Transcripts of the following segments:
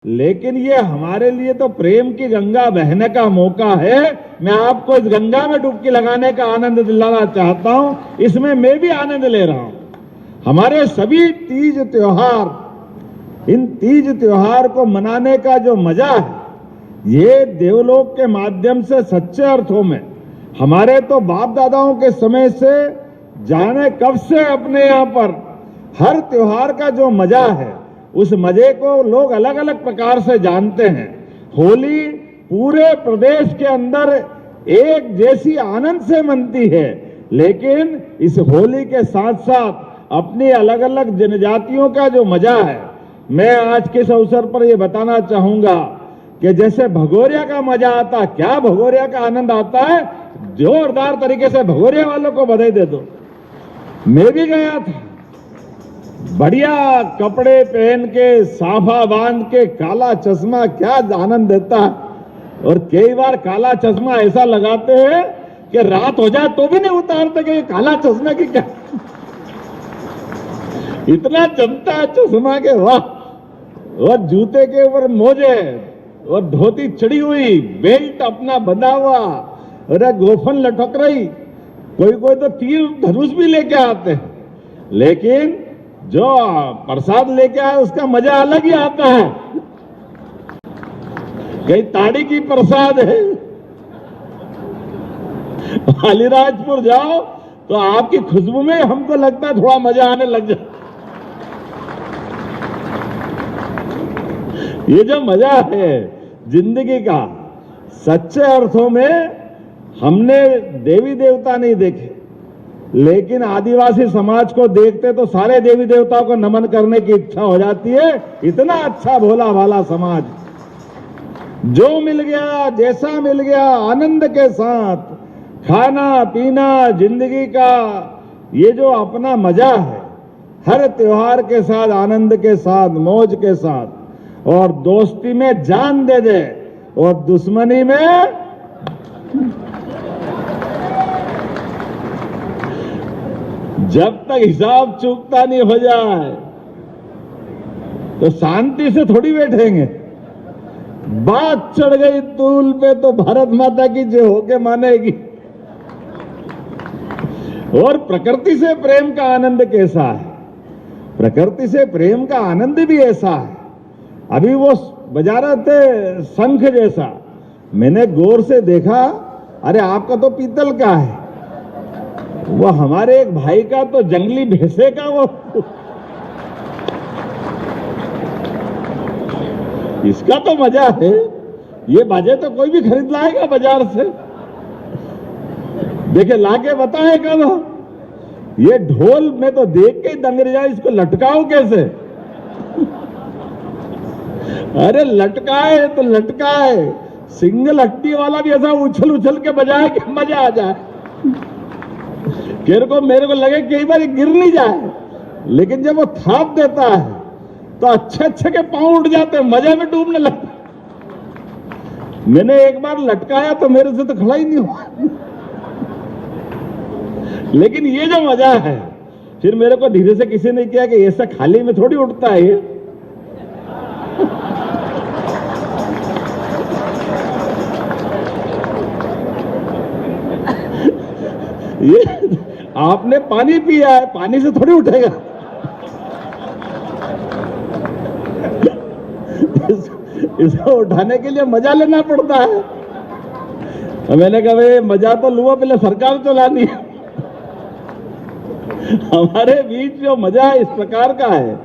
लेकिन ये हमारे लिए तो प्रेम की गंगा बहने का मौका है। मैं आपको इस गंगा में डुबकी लगाने का आनंद दिलाना चाहता हूं, इसमें मैं भी आनंद ले रहा हूं। हमारे सभी तीज त्योहार, इन तीज त्योहार को मनाने का जो मजा है, ये देवलोक के माध्यम से सच्चे अर्थों में हमारे तो बाप दादाओं के समय से जाने कब से अपने यहाँ पर हर त्योहार का जो मजा है, उस मजे को लोग अलग अलग प्रकार से जानते हैं। होली पूरे प्रदेश के अंदर एक जैसी आनंद से मनती है, लेकिन इस होली के साथ साथ अपनी अलग अलग जनजातियों का जो मजा है, मैं आज के इस अवसर पर यह बताना चाहूंगा कि जैसे भगोरिया का मजा आता, क्या भगोरिया का आनंद आता है, जोरदार तरीके से भगोरिया वालों को बधाई दे दो। मैं भी गया था, बढ़िया कपड़े पहन के, साफा बांध के, काला चश्मा, क्या आनंद देता है। और कई बार काला चश्मा ऐसा लगाते हैं कि रात हो जाए तो भी नहीं उतारते कि काला चश्मा की क्या इतना चमकता है चश्मा के, वाह। और जूते के ऊपर मोजे और धोती चढ़ी हुई, बेल्ट अपना बंधा हुआ, और गोफन लटक रही, कोई कोई तो तीर धनुष भी लेके आते हैं। लेकिन जो प्रसाद लेके आए उसका मजा अलग ही आता है। कहीं ताड़ी की प्रसाद है, अलीराजपुर जाओ तो आपकी खुशबू में हमको लगता है थोड़ा मजा आने लग जाए। ये जो मजा है जिंदगी का, सच्चे अर्थों में हमने देवी देवता नहीं देखे, लेकिन आदिवासी समाज को देखते तो सारे देवी देवताओं को नमन करने की इच्छा हो जाती है। इतना अच्छा भोला भाला समाज, जो मिल गया जैसा मिल गया आनंद के साथ खाना पीना, जिंदगी का ये जो अपना मजा है, हर त्योहार के साथ आनंद के साथ, मौज के साथ, और दोस्ती में जान दे दे और दुश्मनी में जब तक हिसाब चूकता नहीं हो जाए तो शांति से थोड़ी बैठेंगे। बात चढ़ गई तूल पे तो भारत माता की जय होके मानेगी। और प्रकृति से प्रेम का आनंद कैसा है, प्रकृति से प्रेम का आनंद भी ऐसा है। अभी वो बजा रहे थे शंख जैसा, मैंने गौर से देखा, अरे आपका तो पीतल का है, वो हमारे एक भाई का तो जंगली भैंसे का वो इसका तो मजा है। ये बाजे तो कोई भी खरीद लाएगा बाजार से, देखे लाके बताए कब। ये ढोल में तो देख के दंग रह जाए, इसको लटकाओ कैसे। अरे लटकाए तो लटकाए, सिंगल हट्टी वाला भी ऐसा उछल उछल के बजाए कि मजा आ जाए। मेरे को लगे कई बार गिर नहीं जाए, लेकिन जब वो थाप देता है तो अच्छे अच्छे के पांव उठ जाते हैं, मजे में डूबने लगते। मैंने एक बार लटकाया तो मेरे से तो खड़ा ही नहीं हुआ। लेकिन ये जो मजा है, फिर मेरे को धीरे से किसी ने किया कि ऐसा खाली में थोड़ी उठता है ये आपने पानी पिया है, पानी से थोड़ी उठेगा। इसको उठाने के लिए मजा लेना पड़ता है। तो मैंने कहा भाई मजा तो लूंगा, पहले सरकार चलानी है। हमारे बीच जो मजा इस प्रकार का है,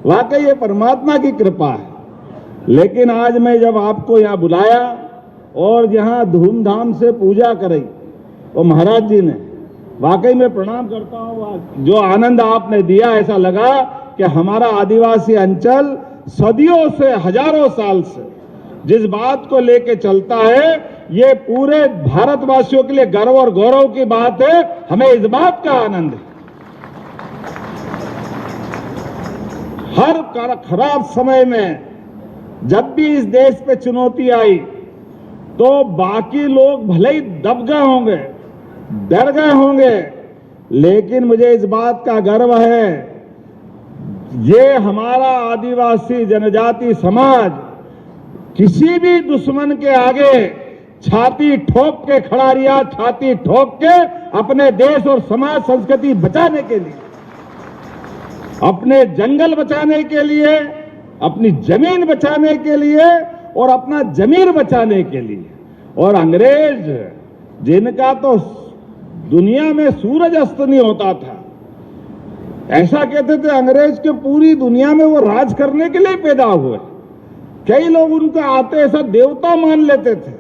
वाकई ये परमात्मा की कृपा है। लेकिन आज मैं जब आपको यहाँ बुलाया और यहाँ धूमधाम से पूजा कराई, तो महाराज जी ने वाकई में प्रणाम करता हूँ। जो आनंद आपने दिया, ऐसा लगा कि हमारा आदिवासी अंचल सदियों से, हजारों साल से जिस बात को लेके चलता है, ये पूरे भारतवासियों के लिए गर्व और गौरव की बात है। हमें इस बात का आनंद है। हर खराब समय में जब भी इस देश पे चुनौती आई, तो बाकी लोग भले ही दब गए होंगे, डर गए होंगे, लेकिन मुझे इस बात का गर्व है, ये हमारा आदिवासी जनजाति समाज किसी भी दुश्मन के आगे छाती ठोक के खड़ा रहा, छाती ठोक के अपने देश और समाज संस्कृति बचाने के लिए, अपने जंगल बचाने के लिए, अपनी जमीन बचाने के लिए और अपना जमीर बचाने के लिए। और अंग्रेज जिनका तो दुनिया में सूरज अस्त नहीं होता था, ऐसा कहते थे अंग्रेज के पूरी दुनिया में वो राज करने के लिए पैदा हुए। कई लोग उनको आते ऐसा देवता मान लेते थे।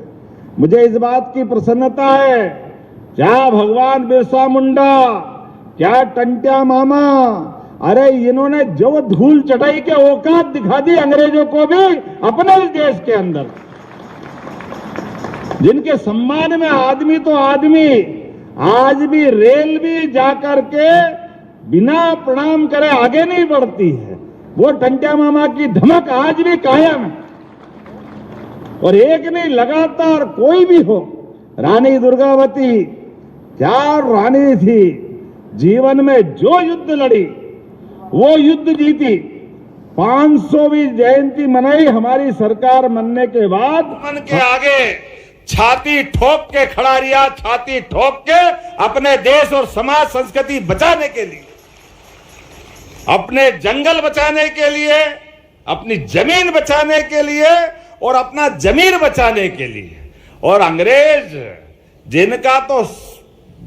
मुझे इस बात की प्रसन्नता है, क्या भगवान बिरसा मुंडा, क्या टंट्या मामा, अरे इन्होंने जो धूल चटाई के औकात दिखा दी अंग्रेजों को भी अपने इस देश के अंदर, जिनके सम्मान में आदमी तो आदमी आज भी रेल भी जाकर के बिना प्रणाम करे आगे नहीं बढ़ती है। वो टंट्या मामा की धमक आज भी कायम है। और एक नहीं, लगातार कोई भी हो, रानी दुर्गावती क्या रानी थी, जीवन में जो युद्ध लड़ी वो युद्ध जीती। 500वीं जयंती मनाई हमारी सरकार बनने के बाद। मन के आगे छाती ठोक के खड़ा रहा, छाती ठोक के अपने देश और समाज संस्कृति बचाने के लिए, अपने जंगल बचाने के लिए, अपनी जमीन बचाने के लिए और अपना जमीर बचाने के लिए। और अंग्रेज जिनका तो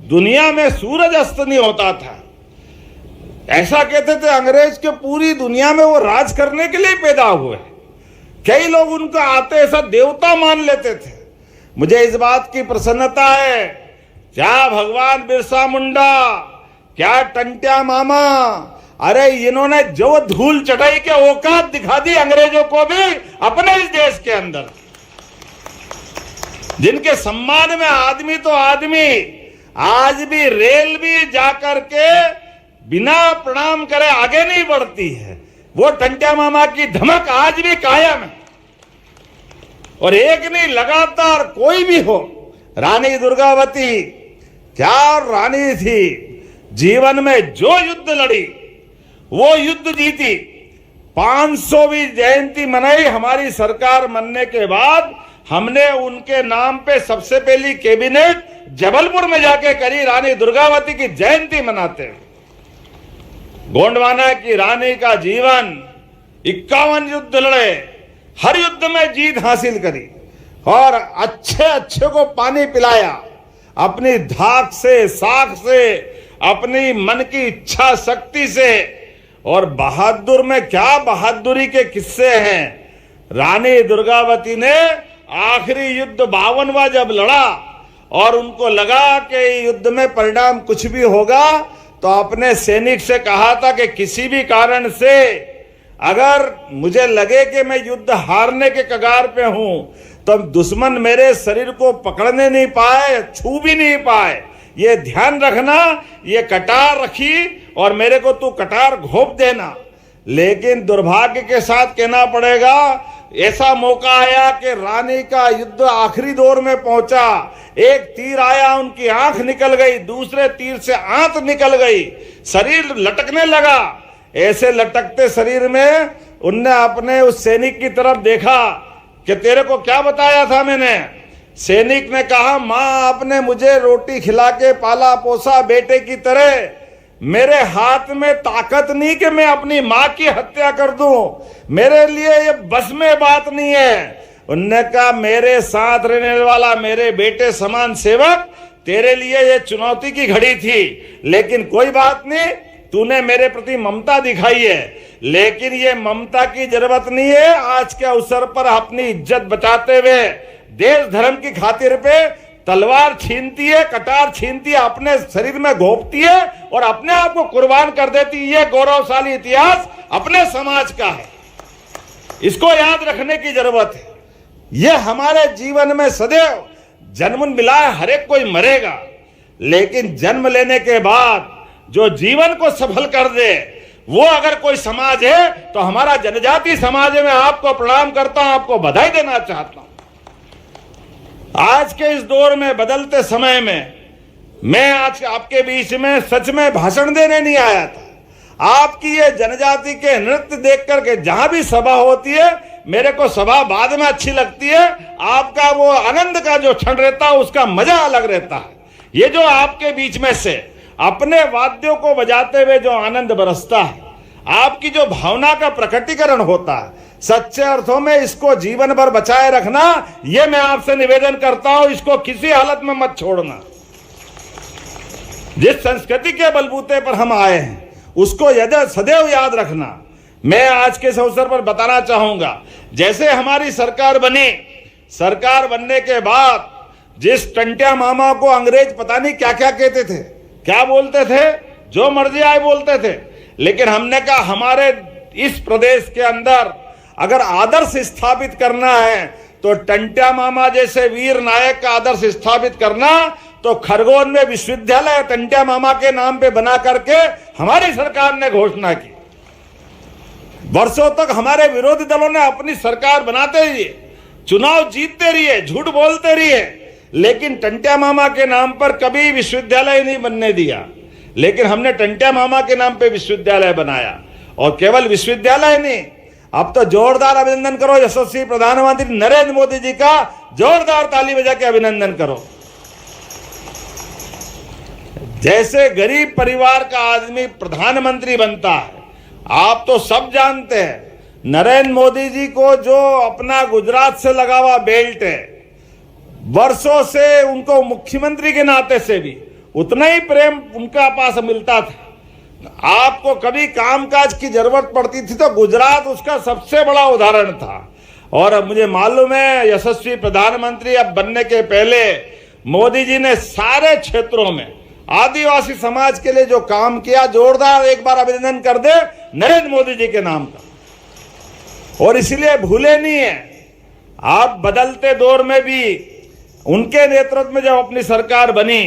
दुनिया में सूरज अस्त नहीं होता था, ऐसा कहते थे अंग्रेज के पूरी दुनिया में वो राज करने के लिए पैदा हुए। कई लोग उनको आते ऐसा देवता मान लेते थे। मुझे इस बात की प्रसन्नता है, क्या भगवान बिरसा मुंडा, क्या टंट्या मामा, अरे इन्होंने जो धूल चटाई के औकात दिखा दी अंग्रेजों को भी अपने इस देश के अंदर, जिनके सम्मान में आदमी तो आदमी आज भी रेल भी जाकर के बिना प्रणाम करे आगे नहीं बढ़ती है। वो टंट्या मामा की धमक आज भी कायम है। और एक नहीं, लगातार कोई भी हो, रानी दुर्गावती क्या रानी थी, जीवन में जो युद्ध लड़ी वो युद्ध जीती। 500वीं जयंती मनाई हमारी सरकार बनने के बाद। हमने उनके नाम पे सबसे पहली कैबिनेट जबलपुर में जाके करी, रानी दुर्गावती की जयंती मनाते हैं। गोंडवाना की रानी का जीवन, 51 युद्ध लड़े, हर युद्ध में जीत हासिल करी और अच्छे अच्छे को पानी पिलाया, अपनी धाक से, साख से, अपनी मन की इच्छा शक्ति से। और बहादुर में क्या बहादुरी के किस्से हैं। रानी दुर्गावती ने आखिरी युद्ध 52वां जब लड़ा और उनको लगा कि युद्ध में परिणाम कुछ भी होगा, तो अपने सैनिक से कहा था कि किसी भी कारण से अगर मुझे लगे कि मैं युद्ध हारने के कगार पे हूं, तो दुश्मन मेरे शरीर को पकड़ने नहीं पाए, छू भी नहीं पाए, ये ध्यान रखना। ये कटार रखी और मेरे को तू कटार घोंप देना। लेकिन दुर्भाग्य के साथ कहना पड़ेगा, ऐसा मौका आया कि रानी का युद्ध आखिरी दौर में पहुंचा। एक तीर आया, उनकी आंख निकल गई, दूसरे तीर से आंत निकल गई, शरीर लटकने लगा। ऐसे लटकते शरीर में उनने अपने उस सैनिक की तरफ देखा कि तेरे को क्या बताया था मैंने। सैनिक ने कहा, मां आपने मुझे रोटी खिला के पाला पोसा बेटे की तरह, मेरे हाथ में ताकत नहीं कि मैं अपनी मां की हत्या कर दूं, मेरे लिए ये बस में बात नहीं है। उन्होंने कहा, मेरे साथ रहने वाला मेरे बेटे समान सेवक, तेरे लिए ये चुनौती की घड़ी थी, लेकिन कोई बात नहीं, तूने मेरे प्रति ममता दिखाई है। लेकिन ये ममता की जरूरत नहीं है। आज के अवसर पर अपनी इज्जत बचाते हुए देश धर्म की खातिर पे तलवार छीनती है, कटार छीनती है, अपने शरीर में घोंपती है और अपने आप को कुर्बान कर देती है। ये गौरवशाली इतिहास अपने समाज का है, इसको याद रखने की जरूरत है। ये हमारे जीवन में सदैव जन्म मिला है, हर एक कोई मरेगा, लेकिन जन्म लेने के बाद जो जीवन को सफल कर दे वो अगर कोई समाज है तो हमारा जनजाति समाज है। मैं आपको प्रणाम करता हूं, आपको बधाई देना चाहता हूं। आज के इस दौर में, बदलते समय में, मैं आज आपके बीच में सच में भाषण देने नहीं आया था। आपकी ये जनजाति के नृत्य देख करके जहां भी सभा होती है, मेरे को सभा बाद में अच्छी लगती है, आपका वो आनंद का जो क्षण रहता है उसका मजा अलग रहता है। ये जो आपके बीच में से अपने वाद्यों को बजाते हुए जो आनंद बरसता है, आपकी जो भावना का प्रकटीकरण होता है, सच्चे अर्थों में इसको जीवन भर बचाए रखना, ये मैं आपसे निवेदन करता हूं। इसको किसी हालत में मत छोड़ना। जिस संस्कृति के बलबूते पर हम आए हैं उसको सदैव याद रखना। मैं आज के इस अवसर पर बताना चाहूंगा, जैसे हमारी सरकार बनी, सरकार बनने के बाद जिस टंटिया मामा को अंग्रेज पता नहीं क्या क्या कहते थे, क्या बोलते थे, जो मर्जी आए बोलते थे, लेकिन हमने कहा हमारे इस प्रदेश के अंदर अगर आदर्श स्थापित करना है तो टंटिया मामा जैसे वीर नायक का आदर्श स्थापित करना, तो खरगोन में विश्वविद्यालय टंटिया मामा के नाम पे बना करके हमारी सरकार ने घोषणा की। वर्षों तक हमारे विरोधी दलों ने अपनी सरकार बनाते रहिए, चुनाव जीतते रहिए, झूठ बोलते रहिए, लेकिन टंटिया मामा के नाम पर कभी विश्वविद्यालय नहीं बनने दिया। लेकिन हमने टंटिया मामा के नाम पे विश्वविद्यालय बनाया, और केवल विश्वविद्यालय नहीं, अब तो जोरदार अभिनंदन करो यशस्वी प्रधानमंत्री नरेंद्र मोदी जी का, जोरदार ताली बजा के अभिनंदन करो। जैसे गरीब परिवार का आदमी प्रधानमंत्री बनता है, आप तो सब जानते हैं, नरेंद्र मोदी जी को जो अपना गुजरात से लगा हुआ बेल्ट है, वर्षों से उनको मुख्यमंत्री के नाते से भी उतना ही प्रेम उनका पास मिलता था। आपको कभी कामकाज की जरूरत पड़ती थी तो गुजरात उसका सबसे बड़ा उदाहरण था। और अब मुझे मालूम है यशस्वी प्रधानमंत्री अब बनने के पहले मोदी जी ने सारे क्षेत्रों में आदिवासी समाज के लिए जो काम किया, जोरदार एक बार अभिनंदन कर दे नरेंद्र मोदी जी के नाम का। और इसलिए भूले नहीं है, आप बदलते दौर में भी उनके नेतृत्व में जब अपनी सरकार बनी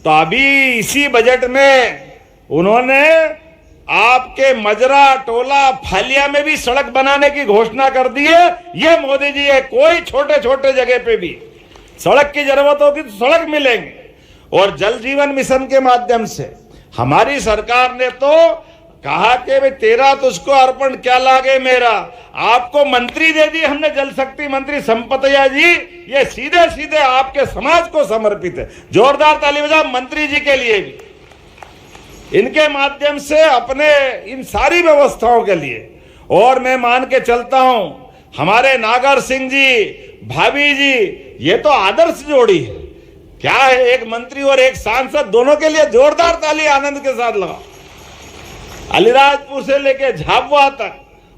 तो अभी इसी बजट में उन्होंने आपके मजरा, टोला, फालिया में भी सड़क बनाने की घोषणा कर दी है। ये मोदी जी है, कोई छोटे छोटे जगह पे भी सड़क की जरूरत होगी तो सड़क मिलेंगे। और जल जीवन मिशन के माध्यम से हमारी सरकार ने तो कहा कि भाई तेरा तुझको अर्पण क्या लागे मेरा, आपको मंत्री दे दी हमने, जल शक्ति मंत्री संपतैया जी, ये सीधे सीधे आपके समाज को समर्पित है। जोरदार ताली बजा मंत्री जी के लिए भी, इनके माध्यम से अपने इन सारी व्यवस्थाओं के लिए। और मैं मान के चलता हूं हमारे नागर सिंह जी, भाभी जी, ये तो आदर्श जोड़ी है। क्या है, एक मंत्री और एक सांसद, दोनों के लिए जोरदार ताली आनंद के साथ लगाओ। अलीराजपुर से लेके झाबुआ तक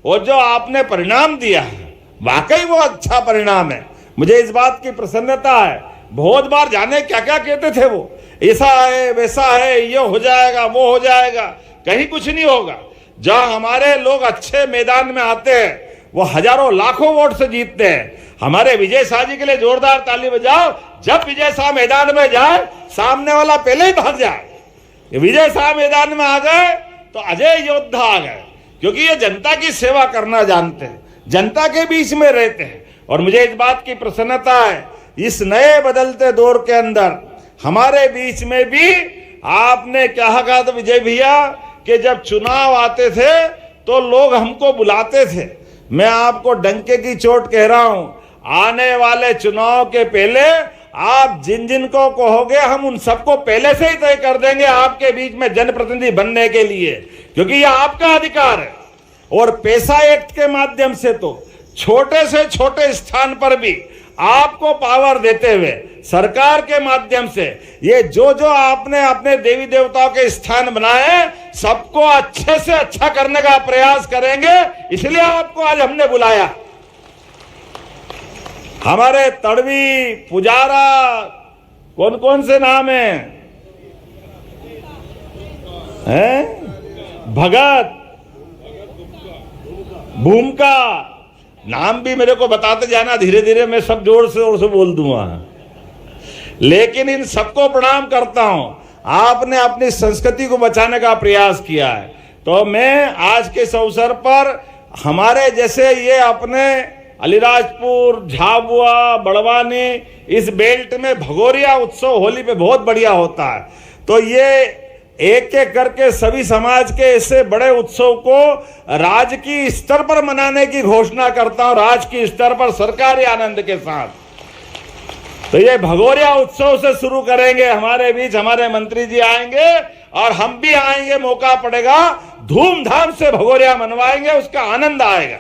वो जो आपने परिणाम दिया है, वाकई वो अच्छा परिणाम है। मुझे इस बात की प्रसन्नता है। बहुत बार जाने क्या क्या कहते थे वो, ऐसा है वैसा है, ये हो जाएगा वो हो जाएगा, कहीं कुछ नहीं होगा। जहां हमारे लोग अच्छे मैदान में आते हैं वो हजारों लाखों वोट से जीतते हैं। हमारे विजय शाह जी के लिए जोरदार ताली बजाओ। जब विजय शाह मैदान में जाए सामने वाला पहले ही भाग जाए। विजय शाह मैदान में आ गए तो अजय योद्धा आ गए, क्योंकि ये जनता की सेवा करना जानते हैं, जनता के बीच में रहते हैं। और मुझे इस बात की प्रसन्नता है, इस नए बदलते दौर के अंदर हमारे बीच में भी आपने क्या कहा था विजय भैया, कि जब चुनाव आते थे तो लोग हमको बुलाते थे। मैं आपको डंके की चोट कह रहा हूं, आने वाले चुनाव के पहले आप जिन जिन को कहोगे हम उन सबको पहले से ही तय कर देंगे आपके बीच में जनप्रतिनिधि बनने के लिए, क्योंकि यह आपका अधिकार है। और पैसा एक्ट के माध्यम से तो छोटे से छोटे स्थान पर भी आपको पावर देते हुए सरकार के माध्यम से ये जो जो आपने अपने देवी देवताओं के स्थान बनाए सबको अच्छे से अच्छा करने का प्रयास करेंगे। इसलिए आपको आज हमने बुलाया। हमारे तड़वी, पुजारा, कौन कौन से नाम हैं? भगत, भूमिका, नाम भी मेरे को बताते जाना, धीरे धीरे मैं सब जोर से बोल दूंगा। लेकिन इन सबको प्रणाम करता हूं, आपने अपनी संस्कृति को बचाने का प्रयास किया है। तो मैं आज के इस अवसर पर हमारे जैसे ये अपने अलीराजपुर, झाबुआ, बड़वानी, इस बेल्ट में भगोरिया उत्सव होली पे बहुत बढ़िया होता है। तो ये एक एक करके सभी समाज के ऐसे बड़े उत्सव को राजकीय स्तर पर मनाने की घोषणा करता हूं, राजकीय स्तर पर सरकारी आनंद के साथ। तो ये भगोरिया उत्सव से शुरू करेंगे। हमारे बीच हमारे मंत्री जी आएंगे और हम भी आएंगे, मौका पड़ेगा धूमधाम से भगोरिया मनवाएंगे, उसका आनंद आएगा।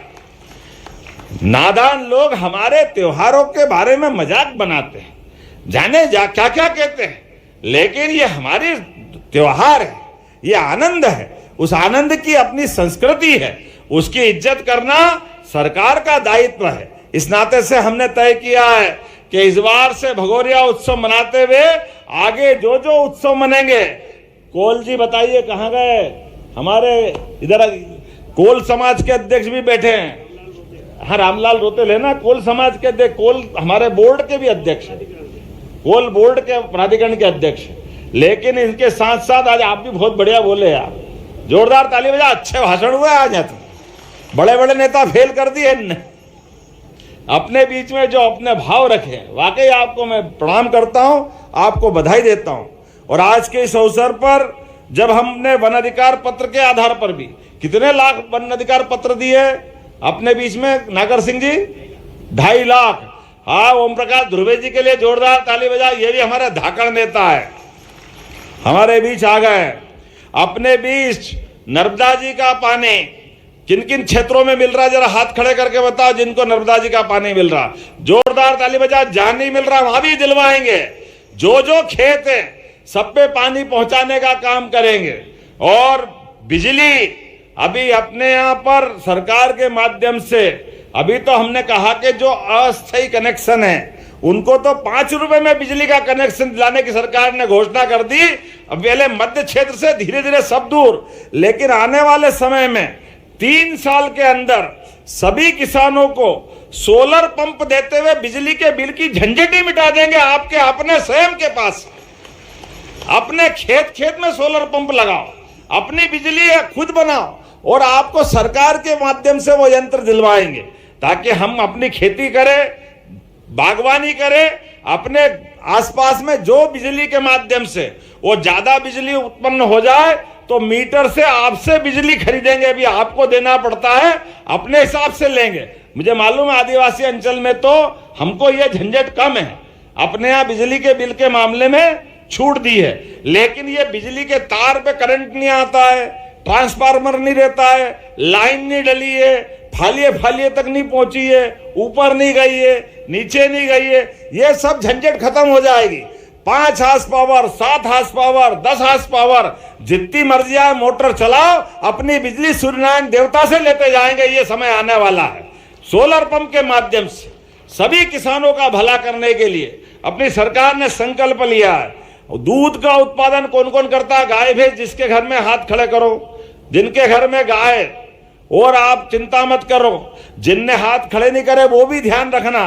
नादान लोग हमारे त्योहारों के बारे में मजाक बनाते हैं, जाने जा क्या क्या कहते हैं, लेकिन ये हमारी त्योहार है, ये आनंद है, उस आनंद की अपनी संस्कृति है, उसकी इज्जत करना सरकार का दायित्व है। इस नाते से हमने तय किया है कि इस बार से भगोरिया उत्सव मनाते हुए आगे जो जो उत्सव मनेंगे, कोल जी बताइए कहाँ गए, हमारे इधर कोल समाज के अध्यक्ष भी बैठे हैं। हाँ, रामलाल रोतेल है ना, कोल समाज के अध्यक्ष, कोल हमारे बोर्ड के भी अध्यक्ष है, कोल बोर्ड के प्राधिकरण के अध्यक्ष। लेकिन इनके साथ साथ आज आप भी बहुत बढ़िया बोले यार, जोरदार ताली बजा, अच्छे भाषण हुए आज। यहाँ तो बड़े बड़े नेता फेल कर दिए इनने, अपने बीच में जो अपने भाव रखे, वाकई आपको मैं प्रणाम करता हूं, आपको बधाई देता हूं। और आज के इस अवसर पर जब हमने वन अधिकार पत्र के आधार पर भी कितने लाख वन अधिकार पत्र दिए अपने बीच में, नागर सिंह जी 2.5 लाख। हाँ, ओम प्रकाश ध्रुवे जी के लिए जोरदार ताली बजा, ये भी हमारे धाकड़ नेता है, हमारे बीच आ गए। अपने बीच नर्मदा जी का पानी किन किन क्षेत्रों में मिल रहा है, जरा हाथ खड़े करके बताओ जिनको नर्मदा जी का पानी मिल रहा। जोरदार ताली बजा। जहां नहीं मिल रहा वहां भी दिलवाएंगे, जो जो खेत है सब पे पानी पहुंचाने का काम करेंगे। और बिजली अभी अपने यहां पर सरकार के माध्यम से, अभी तो हमने कहा कि जो अस्थायी कनेक्शन है उनको तो 5 रुपए में बिजली का कनेक्शन दिलाने की सरकार ने घोषणा कर दी। अब पहले मध्य क्षेत्र से धीरे धीरे सब दूर, लेकिन आने वाले समय में 3 साल के अंदर सभी किसानों को सोलर पंप देते हुए बिजली के बिल की झंझट ही मिटा देंगे। आपके अपने स्वयं के पास, अपने खेत खेत में सोलर पंप लगाओ, अपनी बिजली खुद बनाओ, और आपको सरकार के माध्यम से वो यंत्र दिलवाएंगे ताकि हम अपनी खेती करें, बागवानी करें, अपने आसपास में जो बिजली के माध्यम से वो ज्यादा बिजली उत्पन्न हो जाए तो मीटर से आपसे बिजली खरीदेंगे। अभी आपको देना पड़ता है, अपने हिसाब से लेंगे। मुझे मालूम है आदिवासी अंचल में तो हमको ये झंझट कम है, अपने यहाँ बिजली के बिल के मामले में छूट दी है। लेकिन ये बिजली के तार पे करंट नहीं आता है, ट्रांसफार्मर नहीं रहता है, लाइन नहीं डली है, फालिए फालिए तक नहीं पहुंची है, ऊपर नहीं गई है, नीचे नहीं गई है, ये सब झंझट खत्म हो जाएगी। 5 horse power, 7 horse power, 10 horse power, जितनी मर्जी आए मोटर चलाओ, अपनी बिजली सूर्यनारायण देवता से लेते जाएंगे। ये समय आने वाला है। सोलर पंप के माध्यम से सभी किसानों का भला करने के लिए अपनी सरकार ने संकल्प लिया है। दूध का उत्पादन कौन कौन करता है? गाय भैंस जिसके घर में, हाथ खड़े करो जिनके घर में गाय, और आप चिंता मत करो जिनने हाथ खड़े नहीं करे वो भी ध्यान रखना।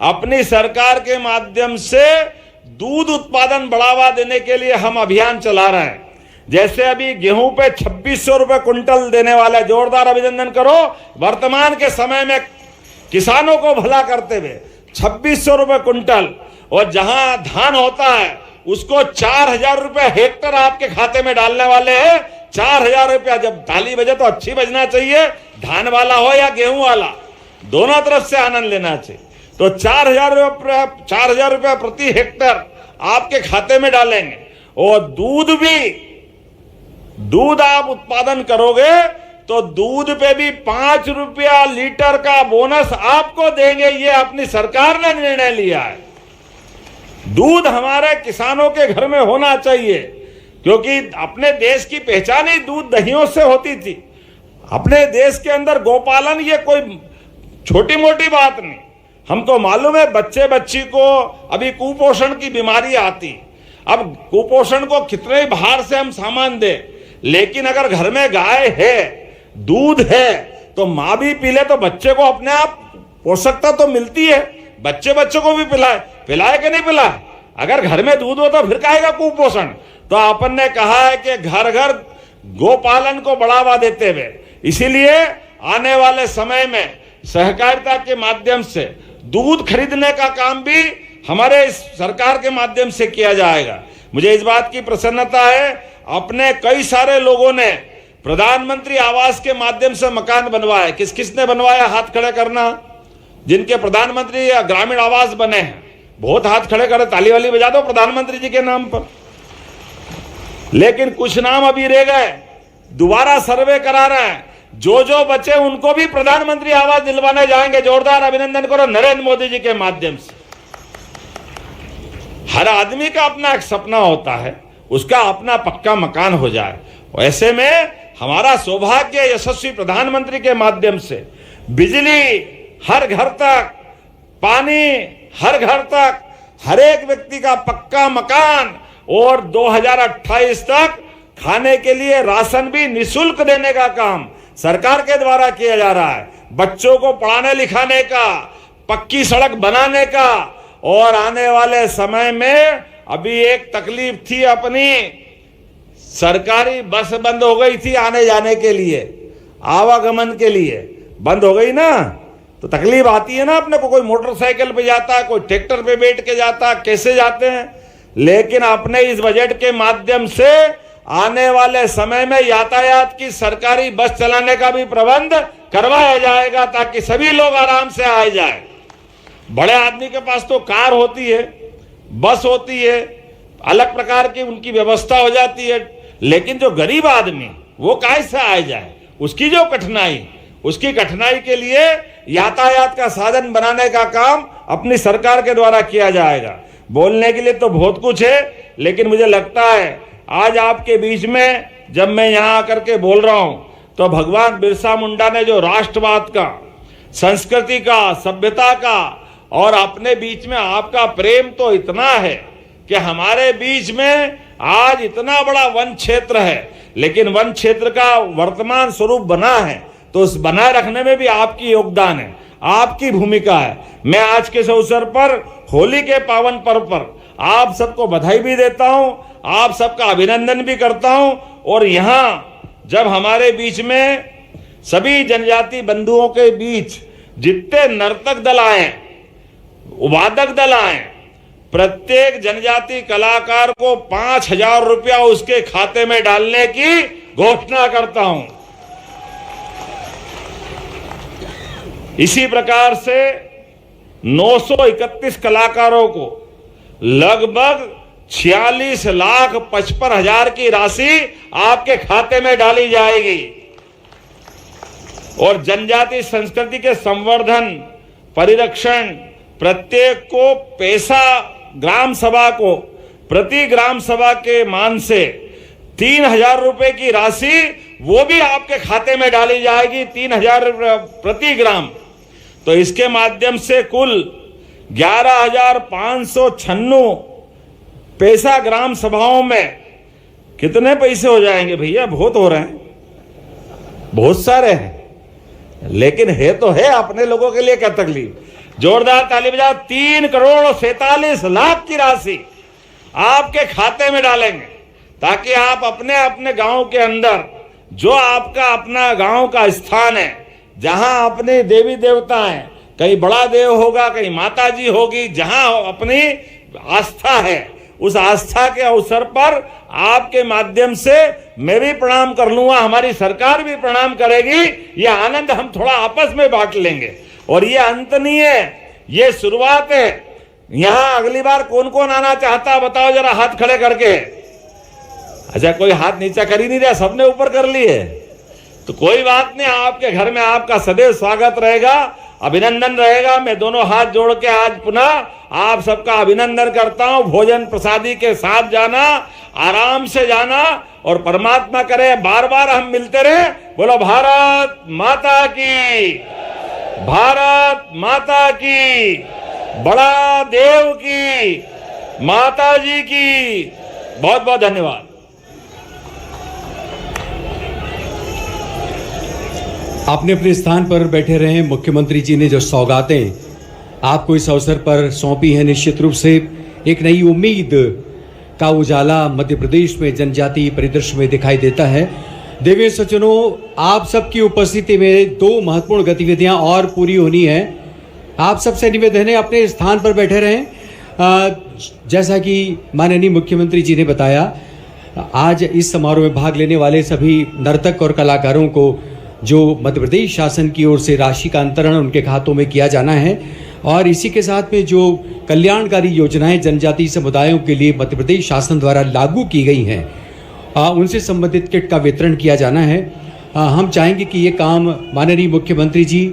अपनी सरकार के माध्यम से दूध उत्पादन बढ़ावा देने के लिए हम अभियान चला रहे हैं। जैसे अभी गेहूं पे 2600 रुपए कुंटल देने वाला है, जोरदार अभिनंदन करो। वर्तमान के समय में किसानों को भला करते हुए 2600 रुपए कुंटल, और जहां धान होता है उसको 4000 रुपए हेक्टर आपके खाते में डालने वाले हैं। 4000 रुपया, जब ताली बजे तो अच्छी बजना चाहिए, धान वाला हो या गेहूं वाला, दोनों तरफ से आनंद लेना चाहिए। तो 4000 रुपया प्रति हेक्टर आपके खाते में डालेंगे। और दूध आप उत्पादन करोगे तो दूध पे भी 5 रुपया लीटर का बोनस आपको देंगे। ये अपनी सरकार ने निर्णय लिया है। दूध हमारे किसानों के घर में होना चाहिए, क्योंकि अपने देश की पहचान ही दूध दहियों से होती थी। अपने देश के अंदर गौपालन ये कोई छोटी मोटी बात नहीं। हमको मालूम है बच्चे बच्ची को अभी कुपोषण की बीमारी आती। अब कुपोषण को कितने ही बाहर से हम सामान दे, लेकिन अगर घर में गाय है, दूध है, तो माँ भी पी ले तो बच्चे को अपने आप पोषकता तो मिलती है। बच्चे को भी पिलाए कि नहीं पिलाए? अगर घर में दूध हो तो फिर कहेगा कुपोषण। तो अपन ने कहा है कि घर घर गोपालन को बढ़ावा देते हुए, इसीलिए आने वाले समय में सहकारिता के माध्यम से दूध खरीदने का काम भी हमारे इस सरकार के माध्यम से किया जाएगा। मुझे इस बात की प्रसन्नता है, अपने कई सारे लोगों ने प्रधानमंत्री आवास के माध्यम से मकान बनवाए। किस किसने बनवाया? हाथ खड़े करना। जिनके प्रधानमंत्री या ग्रामीण आवास बने हैं, बहुत हाथ खड़े करे, ताली वाली बजा दो प्रधानमंत्री जी के नाम पर। लेकिन कुछ नाम अभी रह गए, दोबारा सर्वे करा रहे हैं। जो जो बचे उनको भी प्रधानमंत्री आवास दिलवाने जाएंगे। जोरदार अभिनंदन करो नरेंद्र मोदी जी के माध्यम से। हर आदमी का अपना एक सपना होता है, उसका अपना पक्का मकान हो जाए। ऐसे में हमारा सौभाग्य यशस्वी प्रधानमंत्री के माध्यम से बिजली हर घर तक, पानी हर घर तक, हर एक व्यक्ति का पक्का मकान, और 2028 तक खाने के लिए राशन भी निःशुल्क देने का काम सरकार के द्वारा किया जा रहा है। बच्चों को पढ़ाने लिखाने का, पक्की सड़क बनाने का। और आने वाले समय में अभी एक तकलीफ थी, अपनी सरकारी बस बंद हो गई थी आने जाने के लिए, आवागमन के लिए बंद हो गई ना, तो तकलीफ आती है ना अपने को। कोई मोटरसाइकिल पे जाता है, कोई ट्रैक्टर पे बैठ के जाता है, कैसे जाते हैं। लेकिन अपने इस बजट के माध्यम से आने वाले समय में यातायात की सरकारी बस चलाने का भी प्रबंध करवाया जाएगा, ताकि सभी लोग आराम से आ जाए। बड़े आदमी के पास तो कार होती है, बस होती है, अलग प्रकार की उनकी व्यवस्था हो जाती है। लेकिन जो गरीब आदमी वो कैसे आ जाए, उसकी जो कठिनाई, उसकी कठिनाई के लिए यातायात का साधन बनाने का काम अपनी सरकार के द्वारा किया जाएगा। बोलने के लिए तो बहुत कुछ है, लेकिन मुझे लगता है आज आपके बीच में जब मैं यहाँ आकर के बोल रहा हूं, तो भगवान बिरसा मुंडा ने जो राष्ट्रवाद का, संस्कृति का, सभ्यता का और अपने बीच में आपका प्रेम तो इतना है कि हमारे बीच में आज इतना बड़ा वन क्षेत्र है, लेकिन वन क्षेत्र का वर्तमान स्वरूप बना है, तो उस बनाए रखने में भी आपकी योगदान है, आपकी भूमिका है। मैं आज के इस अवसर पर, होली के पावन पर्व पर आप सबको बधाई भी देता हूं, आप सबका अभिनंदन भी करता हूं। और यहाँ जब हमारे बीच में सभी जनजाति बंधुओं के बीच जितने नर्तक दल आए, वादक दल आए, प्रत्येक जनजाति कलाकार को 5,000 रुपया उसके खाते में डालने की घोषणा करता हूं। इसी प्रकार से 931 कलाकारों को लगभग 46,55,000 की राशि आपके खाते में डाली जाएगी। और जनजाति संस्कृति के संवर्धन, परिरक्षण, प्रत्येक को पैसा, ग्राम सभा को प्रति ग्राम सभा के मान से 3,000 रुपए की राशि वो भी आपके खाते में डाली जाएगी, 3,000 प्रति ग्राम। तो इसके माध्यम से कुल 11,596 पैसा ग्राम सभाओं में कितने पैसे हो जाएंगे भैया? बहुत हो रहे हैं, बहुत सारे हैं, लेकिन है तो है, अपने लोगों के लिए क्या तकलीफ। जोरदार ताली बजाओ। 3,47,00,000 की राशि आपके खाते में डालेंगे, ताकि आप अपने अपने गांव के अंदर, जो आपका अपना गांव का स्थान है, जहां अपने देवी देवता हैं, कहीं बड़ा देव होगा, कहीं माता जी होगी, जहां अपनी आस्था है, उस आस्था के अवसर पर आपके माध्यम से मैं भी प्रणाम कर लूंगा, हमारी सरकार भी प्रणाम करेगी। ये आनंद हम थोड़ा आपस में बांट लेंगे। और ये अंत नहीं है, ये शुरुआत है। यहां अगली बार कौन कौन आना चाहता बताओ जरा, हाथ खड़े करके। अच्छा, कोई हाथ नीचा कर ही नहीं रहा, सबने ऊपर कर लिए। तो कोई बात नहीं, आपके घर में आपका सदैव स्वागत रहेगा, अभिनंदन रहेगा। मैं दोनों हाथ जोड़ के आज पुनः आप सबका अभिनंदन करता हूं। भोजन प्रसादी के साथ जाना, आराम से जाना, और परमात्मा करे बार बार हम मिलते रहे। बोलो भारत माता की, भारत माता की, बड़ा देव की, माता जी की। बहुत बहुत धन्यवाद। आपने अपने स्थान पर बैठे रहे। मुख्यमंत्री जी ने जो सौगातें आपको इस अवसर पर सौंपी हैं, निश्चित रूप से एक नई उम्मीद का उजाला मध्य प्रदेश में जनजातीय परिदृश्य में दिखाई देता है। देवी सज्जनों, आप सबकी उपस्थिति में 2 महत्वपूर्ण गतिविधियां और पूरी होनी है। आप सबसे निवेदन है, अपने स्थान पर बैठे रहें। जैसा कि माननीय मुख्यमंत्री जी ने बताया, आज इस समारोह में भाग लेने वाले सभी नर्तक और कलाकारों को जो मध्य प्रदेश शासन की ओर से राशि का अंतरण उनके खातों में किया जाना है और इसी के साथ में जो कल्याणकारी योजनाएं जनजातीय समुदायों के लिए मध्य प्रदेश शासन द्वारा लागू की गई हैं उनसे संबंधित किट का वितरण किया जाना है। हम चाहेंगे कि ये काम माननीय मुख्यमंत्री जी,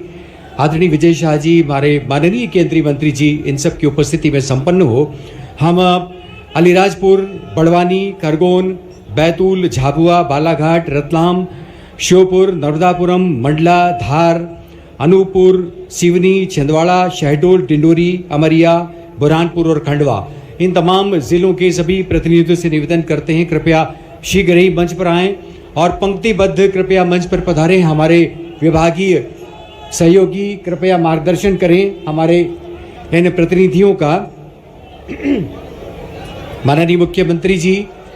आदरणीय विजय शाह जी, हमारे माननीय केंद्रीय मंत्री जी, इन सब की उपस्थिति में संपन्न हो। हम अलीराजपुर, बड़वानी, खरगोन, बैतूल, झाबुआ, बालाघाट, रतलाम, श्योपुर, नर्मदापुरम, मंडला, धार, अनूपपुर, सिवनी, छिंदवाड़ा, शहडोल, डिंडोरी, अमरिया, बुरहानपुर और खंडवा, इन तमाम जिलों के सभी प्रतिनिधियों से निवेदन करते हैं कृपया शीघ्र ही मंच पर आएं और पंक्तिबद्ध कृपया मंच पर पधारें। हमारे विभागीय सहयोगी कृपया मार्गदर्शन करें हमारे इन प्रतिनिधियों का। माननीय मुख्यमंत्री जी